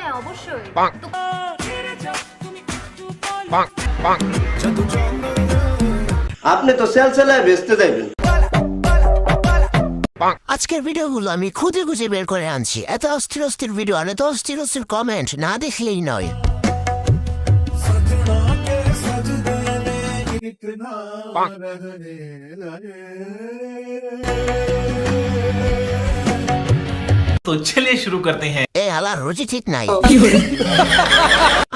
হ্যাঁ অবশ্যই। আপনি তো সেল সেলায় বেচতে যাইবেন। আজকের ভিডিওগুলো আমি খুঁজে খুঁজে বের করে আনছি। এত অস্থির অস্থির ভিডিও আর এত অস্থির অস্থির কমেন্ট না দেখলেই নয়। तो चलिए शुरू करते हैं। এই হালার রুচি ঠিক নাই।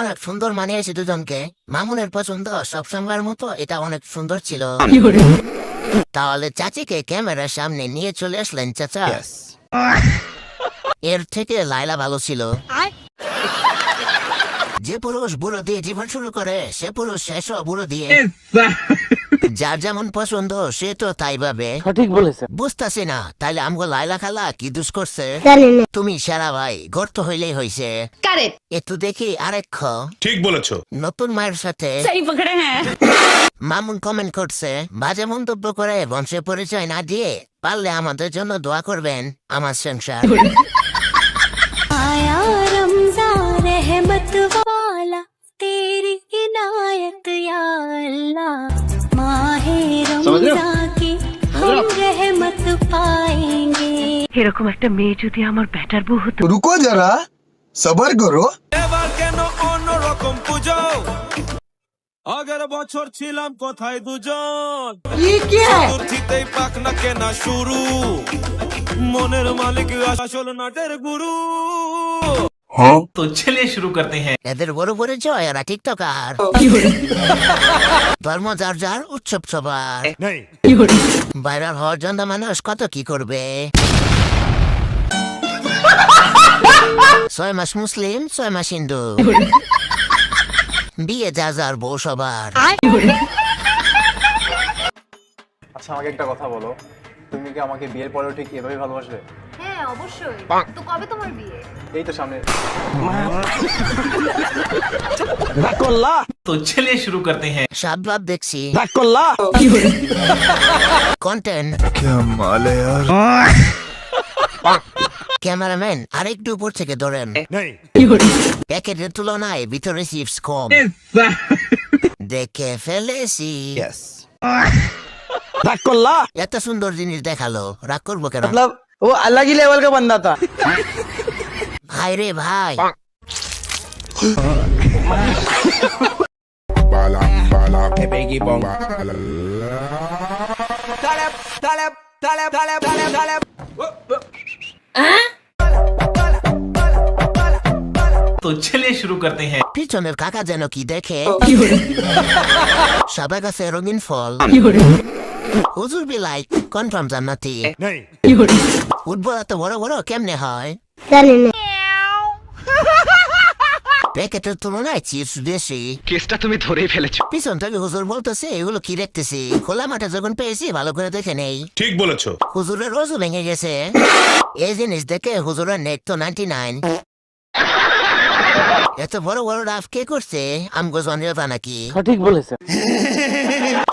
অনেক সুন্দর মানিয়েছে দুজনকে। মামুনের পছন্দ সবসময়ের মতো এটা অনেক সুন্দর ছিল। তাহলে চাচিকে ক্যামেরার সামনে নিয়ে চলে আসলেন চাচা। এর থেকে লাইলা ভালো ছিল। যে পুরুষ বুড়ো দিয়ে জীবন শুরু করে সে পুরুষ শেষও বুড়ো দিয়ে। যার যেমন পছন্দ সে তো তাই ভাবে। সঠিক বলেছে। বুঝতেছি না তাইলে আমগো লাইলা খালা কি দুষ করছে। তুমি সেরা ভাই গর্ত হইলেই হইছে। একটু দেখি আরেক ঠিক বলেছো। নতুন মায়ের সাথে মামুন কমেন্ট করছে বাজে মন্তব্য করে বংশের পরিচয় না দিয়ে পারলে আমাদের জন্য দোয়া করবেন আমার সংসার। आया रमज़ान रहमत वाला तेरी इनायत या अल्लाह माहे रमज़ान की हम रहमत पाएंगे। এরকম একটা মেয়ে যদি আমার ব্যাটার বউ হতো। रुको जरा सबर करो। এবার কেন অন্যরকম পুজো আগের বছর ছিলাম কোথায় দুজন চতুর্থীতেই পাক না কেনা শুরু মনের মালিক আসল নাটের গুরু। तो चलिए शुरू करते हैं। এদের বড় পরিচয় এরা টিকটকার। ধর্ম যার যার উৎসব সবার। ভাইরাল হওয়ার জন্য মানুষ কত কি করবে। 6 মাস মুসলিম 6 মাস হিন্দু। বিয়ে যা যার বউ সবার। আচ্ছা আমাকে একটা কথা বলো, তুমি কি আমাকে বিয়ের পরেও ঠিক এভাবে ভালোবাসবে? হ্যাঁ অবশ্যই। তো কবে তোমার বিয়ে? এই তো সামনে। तो चलिए शुरू करते हैं। সাত ভাব দেখছি কন্টেন্ট। ক্যামেরাম্যান আরেকটু উপর থেকে ধরেন। প্যাকেটের তুলনায় ভিতরে চিপস কম। দেখে ফেলেছি। এত সুন্দর জিনিস দেখালো রাগ করবো কেন? वो अलग ही लेवल का बंदा था। ভাই রে ভাই। तो चलिए शुरू करते हैं। পিছনের কাকা যেন কি দেখে। সাদা গাছে রঙিন ফল। হুজুর বিলাই কনফার্ম জান্নাতি। উঠবো এত বড় বড় কেমনে হয়? প্যাকেটের তুলনায় চিপস বেশি। কেসটা তুমি ধরেই ফেলেছো। পিছন থেকে হুজুর বলতেছে এগুলো কি দেখতেছি, খোলা মাঠে যখন পেয়েছি ভালো করে দেখে নেই। ঠিক বলেছো। হুজুরের রোজও ভেঙে গেছে। এই জিনিস দেখে হুজুরের নেট তো 99। এত বড় বড় রাফ কে করছে? আমগো জনিয়তা নাকি? সঠিক বলেছে।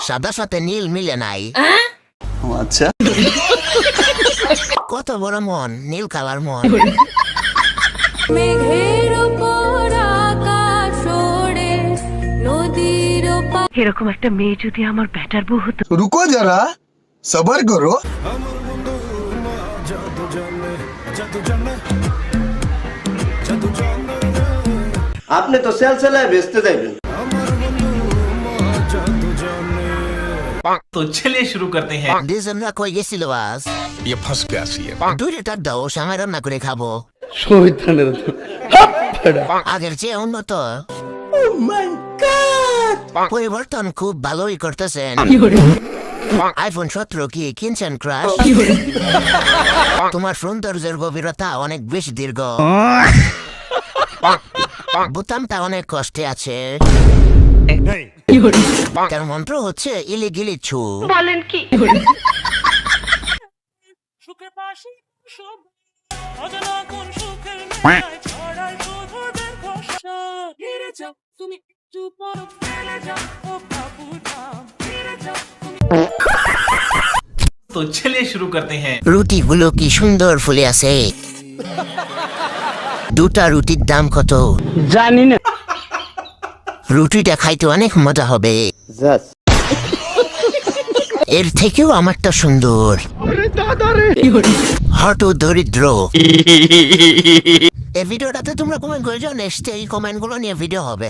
সাদা সাথে নীল মিলে নাই। अच्छा কত বড় মন, নীল কালার মন। মেঘের উপর আকাশ ওড়ে নদীর পার। এরকম একটা মেয়ে যদি আমার ব্যাটার বউ হতো। रुको जरा सबर करो। আপনি তো সেল সেলায় বেচতে যাইবেন। तो चलिए शुरू करते हैं। দুজনরা কই গেছিল আজ? ये फंस गया सी है। দুইটা দাও সামনে রান্না করে খাবো। আগের চেয়ে উন্নত। পরিবর্তন খুব ভালোই করতেছেন। আইফোন 17 কি কিনছেন ক্রাশ? তোমার সৌন্দর্যের গভীরতা অনেক বেশি দীর্ঘ। বোতামটা অনেক কষ্টে আছে। তার মন্ত্র হচ্ছে ইলি গিলি ছু। বলেন কি? সুখে পাশে সব অজানা কোন সুখের নেশায় ছড়ায় শুধু দীর্ঘশ্বাস। ফিরে যাও তুমি চুপ ফেলে যাও ও বাবুটা ফিরে যাও তুমি। तो चलिए शुरू करते हैं। রুটি গুলো কি সুন্দর ফুলে আছে। দুটা রুটির দাম কত? জানি না। রুটিটা খাইতে অনেক মজা হবে। জাস্ট এর থেকেও আমারটা সুন্দর। হট ও দরিদ্র। এই ভিডিওটাতে তোমরা কমেন্ট করে যাও, নেক্সট এই কমেন্টগুলো নিয়ে ভিডিও হবে।